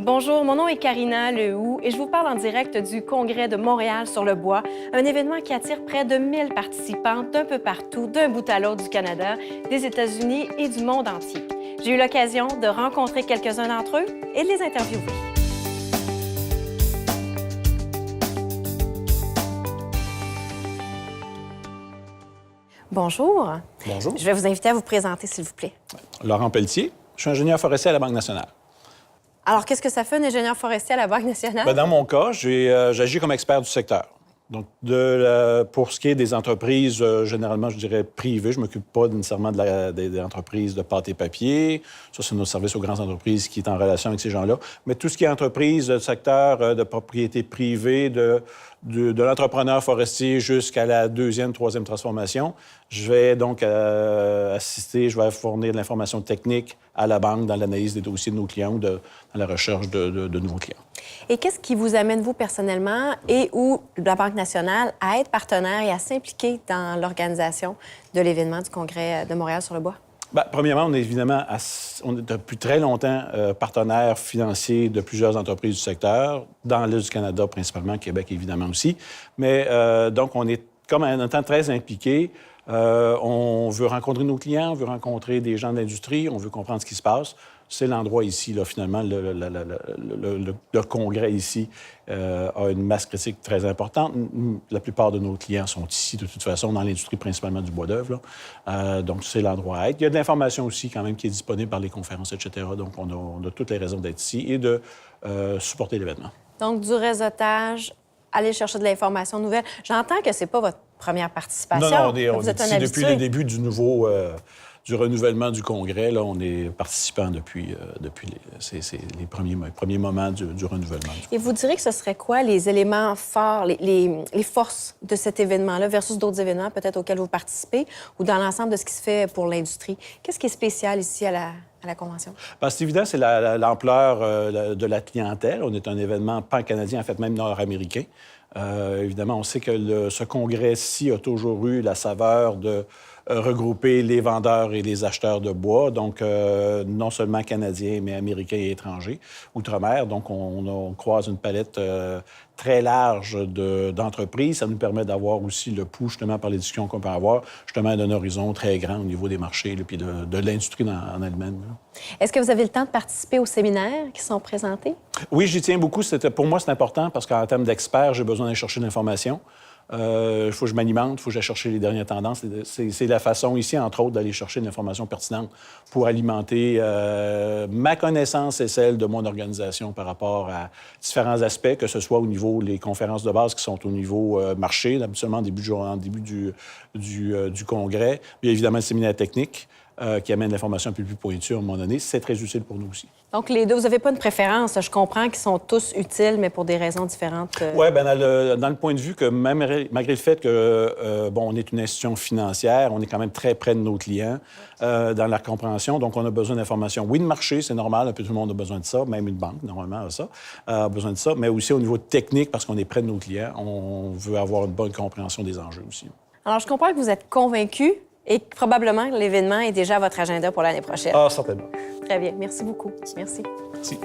Bonjour, mon nom est Karina Lehoux et je vous parle en direct du Congrès de Montréal sur le bois, un événement qui attire près de 1000 participants d'un peu partout, d'un bout à l'autre du Canada, des États-Unis et du monde entier. J'ai eu l'occasion de rencontrer quelques-uns d'entre eux et de les interviewer. Bonjour. Bonjour. Je vais vous inviter à vous présenter, s'il vous plaît. Laurent Pelletier, je suis ingénieur forestier à la Banque nationale. Alors, qu'est-ce que ça fait un ingénieur forestier à la Banque nationale? Bien, dans mon cas, j'agis comme expert du secteur. Donc, pour ce qui est des entreprises, généralement, je dirais privées, je ne m'occupe pas nécessairement des entreprises de pâte et papier. Ça, c'est notre service aux grandes entreprises qui est en relation avec ces gens-là. Mais tout ce qui est entreprise, de secteur de propriété privée, de l'entrepreneur forestier jusqu'à la deuxième, troisième transformation, je vais donc assister, je vais fournir de l'information technique à la banque dans l'analyse des dossiers de nos clients ou dans la recherche de nouveaux clients. Et qu'est-ce qui vous amène, vous, personnellement, et ou la Banque nationale, à être partenaire et à s'impliquer dans l'organisation de l'événement du Congrès de Montréal sur le bois? Bien, premièrement, on est évidemment, on est depuis très longtemps partenaire financier de plusieurs entreprises du secteur, dans l'Est du Canada principalement, Québec évidemment aussi. Mais donc, on est comme en même temps très impliqués. On veut rencontrer nos clients, on veut rencontrer des gens de l'industrie, on veut comprendre ce qui se passe. C'est l'endroit ici, là, finalement, le congrès ici a une masse critique très importante. La plupart de nos clients sont ici, de toute façon, dans l'industrie principalement du bois d'œuvre. Donc, c'est l'endroit à être. Il y a de l'information aussi, quand même, qui est disponible par les conférences, etc. Donc, on a toutes les raisons d'être ici et de supporter l'événement. Donc, du réseautage, aller chercher de l'information nouvelle. J'entends que c'est pas votre première participation. Non, on vous êtes est un ici habitué. depuis le début du renouvellement du Congrès. Là, on est participant depuis les premiers moments du renouvellement. Et vous direz que ce serait quoi les éléments forts, les forces de cet événement-là versus d'autres événements peut-être auxquels vous participez ou dans l'ensemble de ce qui se fait pour l'industrie? Qu'est-ce qui est spécial ici à la Convention? Bien, c'est évident, c'est l'ampleur de la clientèle. On est un événement pan-canadien, en fait même nord-américain. Évidemment, on sait que ce congrès-ci a toujours eu la saveur de regrouper les vendeurs et les acheteurs de bois, donc non seulement canadiens, mais américains et étrangers, outre-mer. Donc, on croise une palette très large d'entreprises. Ça nous permet d'avoir aussi le pouls, justement, par les discussions qu'on peut avoir, justement, d'un horizon très grand au niveau des marchés et de l'industrie en elle-même. Est-ce que vous avez le temps de participer aux séminaires qui sont présentés? Oui, j'y tiens beaucoup. Pour moi, c'est important parce qu'en termes d'experts, j'ai besoin d'aller chercher de l'information. Il faut que je m'alimente, il faut que j'aille chercher les dernières tendances. C'est la façon ici, entre autres, d'aller chercher de l'information pertinente pour alimenter ma connaissance et celle de mon organisation par rapport à différents aspects, que ce soit au niveau des conférences de base qui sont au niveau marché, habituellement en début du congrès. Il y a évidemment le séminaire technique qui amène l'information un peu plus pointue à un moment donné. C'est très utile pour nous aussi. Donc, les deux, vous n'avez pas une préférence. Je comprends qu'ils sont tous utiles, mais pour des raisons différentes. Oui, bien, dans le point de vue que malgré le fait que, on est une institution financière, on est quand même très près de nos clients dans la compréhension. Donc, on a besoin d'informations. Oui, de marché, c'est normal. Un peu tout le monde a besoin de ça. Même une banque, normalement, a besoin de ça. Mais aussi au niveau technique, parce qu'on est près de nos clients, on veut avoir une bonne compréhension des enjeux aussi. Alors, je comprends que vous êtes convaincu et que probablement que l'événement est déjà à votre agenda pour l'année prochaine. Ah, certainement. Très bien. Merci beaucoup. Merci. Merci.